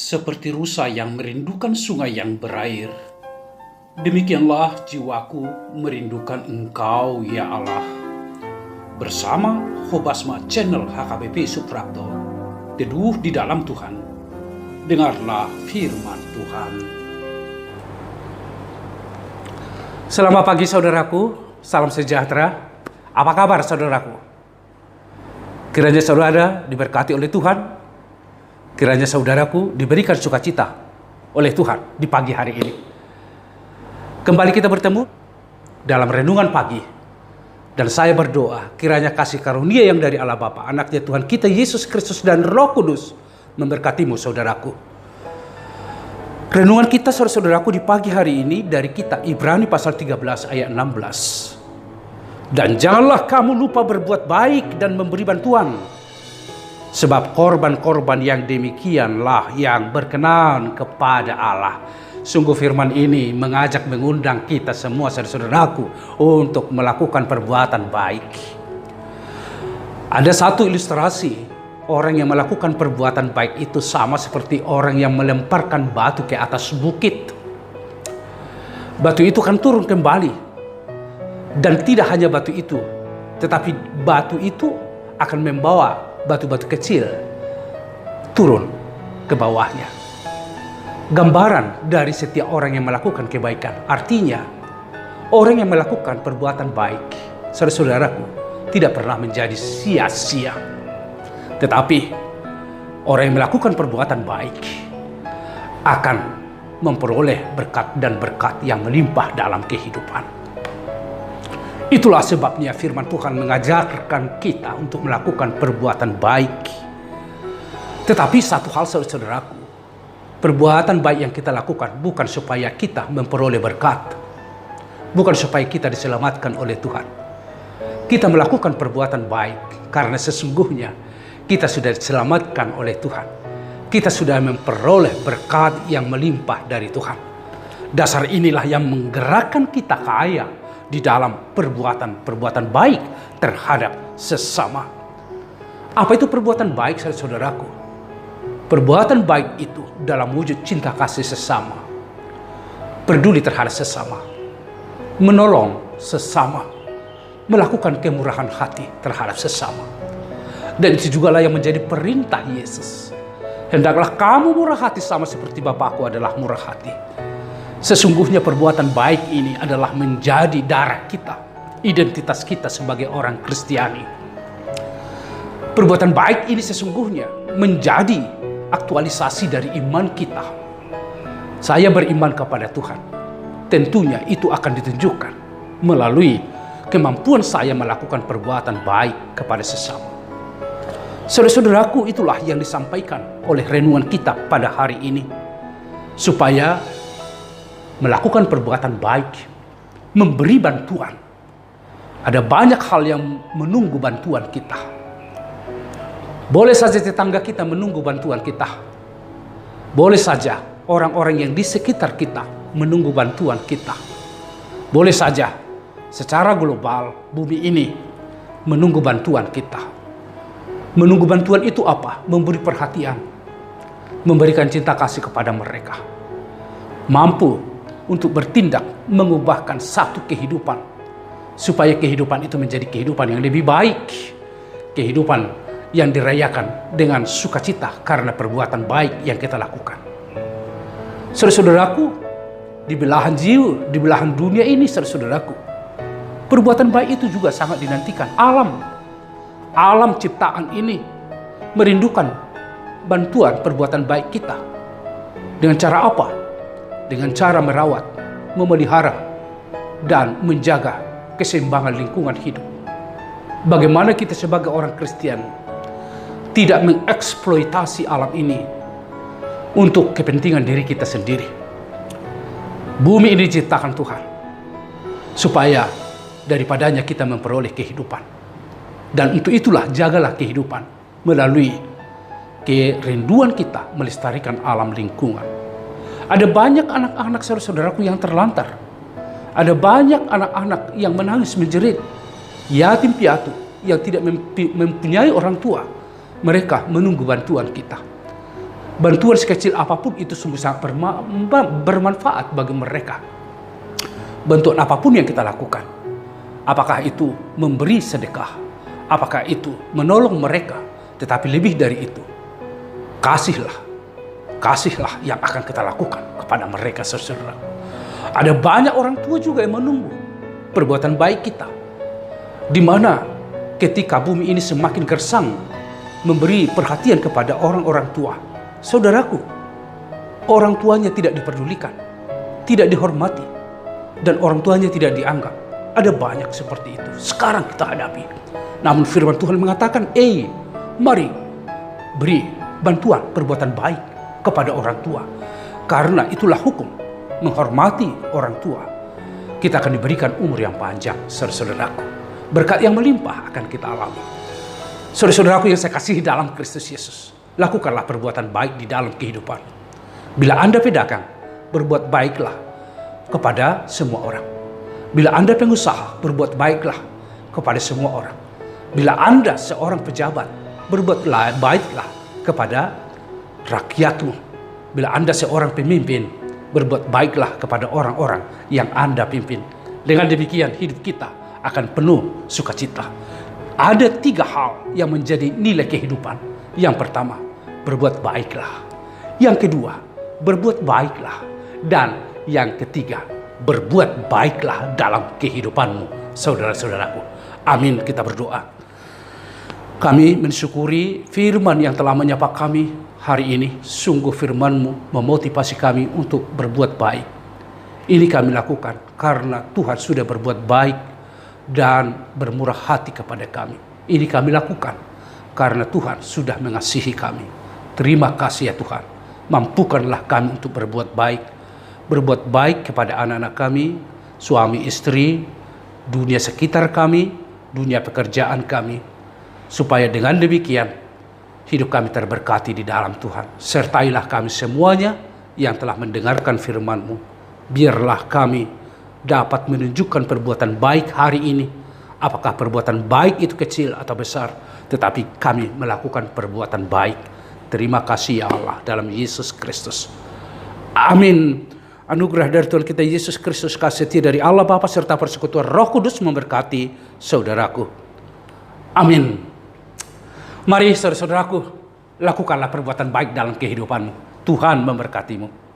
Seperti rusa yang merindukan sungai yang berair, demikianlah jiwaku merindukan Engkau, ya Allah. Bersama Hobasma Channel HKBP Suprapto, teduh di dalam Tuhan. Dengarlah firman Tuhan. Selamat pagi saudaraku, salam sejahtera. Apa kabar saudaraku? Kiranya saudara diberkati oleh Tuhan. Kiranya saudaraku diberikan sukacita oleh Tuhan di pagi hari ini. Kembali kita bertemu dalam renungan pagi. Dan saya berdoa kiranya kasih karunia yang dari Allah Bapa, anaknya Tuhan kita Yesus Kristus dan Roh Kudus memberkatimu saudaraku. Renungan kita saudaraku di pagi hari ini dari kitab Ibrani pasal 13 ayat 16. Dan janganlah kamu lupa berbuat baik dan memberi bantuan, sebab korban-korban yang demikianlah yang berkenan kepada Allah. Sungguh firman ini mengundang kita semua saudaraku untuk melakukan perbuatan baik. Ada satu ilustrasi, orang yang melakukan perbuatan baik itu sama seperti orang yang melemparkan batu ke atas bukit. Batu itu kan turun kembali. Dan tidak hanya batu itu, tetapi batu itu akan membawa batu-batu kecil turun ke bawahnya. Gambaran dari setiap orang yang melakukan kebaikan. Artinya, orang yang melakukan perbuatan baik, saudara-saudaraku, tidak pernah menjadi sia-sia. Tetapi, orang yang melakukan perbuatan baik akan memperoleh berkat dan berkat yang melimpah dalam kehidupan. Itulah sebabnya firman Tuhan mengajarkan kita untuk melakukan perbuatan baik. Tetapi satu hal saudaraku, perbuatan baik yang kita lakukan bukan supaya kita memperoleh berkat, bukan supaya kita diselamatkan oleh Tuhan. Kita melakukan perbuatan baik karena sesungguhnya kita sudah diselamatkan oleh Tuhan. Kita sudah memperoleh berkat yang melimpah dari Tuhan. Dasar inilah yang menggerakkan kita kaya di dalam perbuatan baik terhadap sesama. Apa itu perbuatan baik saudaraku? Perbuatan baik itu dalam wujud cinta kasih sesama, peduli terhadap sesama, menolong sesama, melakukan kemurahan hati terhadap sesama. Dan itu juga yang menjadi perintah Yesus. Hendaklah kamu murah hati sama seperti Bapakku adalah murah hati. Sesungguhnya perbuatan baik ini adalah menjadi darah kita, identitas kita sebagai orang Kristiani. Perbuatan baik ini sesungguhnya menjadi aktualisasi dari iman kita. Saya beriman kepada Tuhan. Tentunya itu akan ditunjukkan melalui kemampuan saya melakukan perbuatan baik kepada sesama. Saudara-saudaraku, itulah yang disampaikan oleh renungan kita pada hari ini. Supaya melakukan perbuatan baik, memberi bantuan. Ada banyak hal yang menunggu bantuan kita. Boleh saja tetangga kita menunggu bantuan kita. Boleh saja orang-orang yang di sekitar kita menunggu bantuan kita. Boleh saja secara global bumi ini menunggu bantuan kita. Menunggu bantuan itu apa? Memberi perhatian, memberikan cinta kasih kepada mereka. Mampu untuk bertindak mengubahkan satu kehidupan supaya kehidupan itu menjadi kehidupan yang lebih baik, kehidupan yang dirayakan dengan sukacita karena perbuatan baik yang kita lakukan. Saudara-saudaraku, di belahan jiwa, di belahan dunia ini saudara-saudaraku, perbuatan baik itu juga sangat dinantikan. Alam ciptaan ini merindukan bantuan perbuatan baik kita. Dengan cara apa? Dengan cara merawat, memelihara, dan menjaga keseimbangan lingkungan hidup. Bagaimana kita sebagai orang Kristen tidak mengeksploitasi alam ini untuk kepentingan diri kita sendiri. Bumi ini diciptakan Tuhan supaya daripadanya kita memperoleh kehidupan. Dan untuk itulah jagalah kehidupan melalui kerinduan kita melestarikan alam lingkungan. Ada banyak anak-anak saudara-saudaraku yang terlantar. Ada banyak anak-anak yang menangis menjerit. Yatim piatu yang tidak mempunyai orang tua. Mereka menunggu bantuan kita. Bantuan sekecil apapun itu sungguh sangat bermanfaat bagi mereka. Bantuan apapun yang kita lakukan, apakah itu memberi sedekah, apakah itu menolong mereka, tetapi lebih dari itu, kasihlah yang akan kita lakukan kepada mereka, saudara. Ada banyak orang tua juga yang menunggu perbuatan baik kita, di mana ketika bumi ini semakin gersang memberi perhatian kepada orang-orang tua, saudaraku, orang tuanya tidak diperdulikan, tidak dihormati, dan orang tuanya tidak dianggap. Ada banyak seperti itu sekarang kita hadapi. Namun firman Tuhan mengatakan, mari beri bantuan perbuatan baik kepada orang tua, karena itulah hukum, menghormati orang tua. Kita akan diberikan umur yang panjang, saudara-saudaraku. Berkat yang melimpah akan kita alami. Saudara-saudaraku yang saya kasihi dalam Kristus Yesus, lakukanlah perbuatan baik di dalam kehidupan. Bila Anda pedagang, berbuat baiklah kepada semua orang. Bila Anda pengusaha, berbuat baiklah kepada semua orang. Bila Anda seorang pejabat, berbuat baiklah kepada rakyatmu. Bila Anda seorang pemimpin, berbuat baiklah kepada orang-orang yang Anda pimpin. Dengan demikian hidup kita akan penuh sukacita. Ada 3 hal yang menjadi nilai kehidupan. Yang pertama, berbuat baiklah. Yang kedua, berbuat baiklah. Dan yang ketiga, berbuat baiklah dalam kehidupanmu, saudara-saudaraku. Amin, kita berdoa. Kami mensyukuri firman yang telah menyapa kami hari ini. Sungguh firman-Mu memotivasi kami untuk berbuat baik. Ini kami lakukan karena Tuhan sudah berbuat baik dan bermurah hati kepada kami. Ini kami lakukan karena Tuhan sudah mengasihi kami. Terima kasih ya Tuhan. Mampukanlah kami untuk berbuat baik. Berbuat baik kepada anak-anak kami, suami istri, dunia sekitar kami, dunia pekerjaan kami. Supaya dengan demikian hidup kami terberkati di dalam Tuhan. Sertailah kami semuanya yang telah mendengarkan firman-Mu. Biarlah kami dapat menunjukkan perbuatan baik hari ini. Apakah perbuatan baik itu kecil atau besar, tetapi kami melakukan perbuatan baik. Terima kasih ya Allah dalam Yesus Kristus. Amin. Anugerah dari Tuhan kita Yesus Kristus, kasih setia dari Allah Bapa serta persekutuan Roh Kudus memberkati saudaraku. Amin. Mari saudara-saudaraku, lakukanlah perbuatan baik dalam kehidupanmu. Tuhan memberkatimu.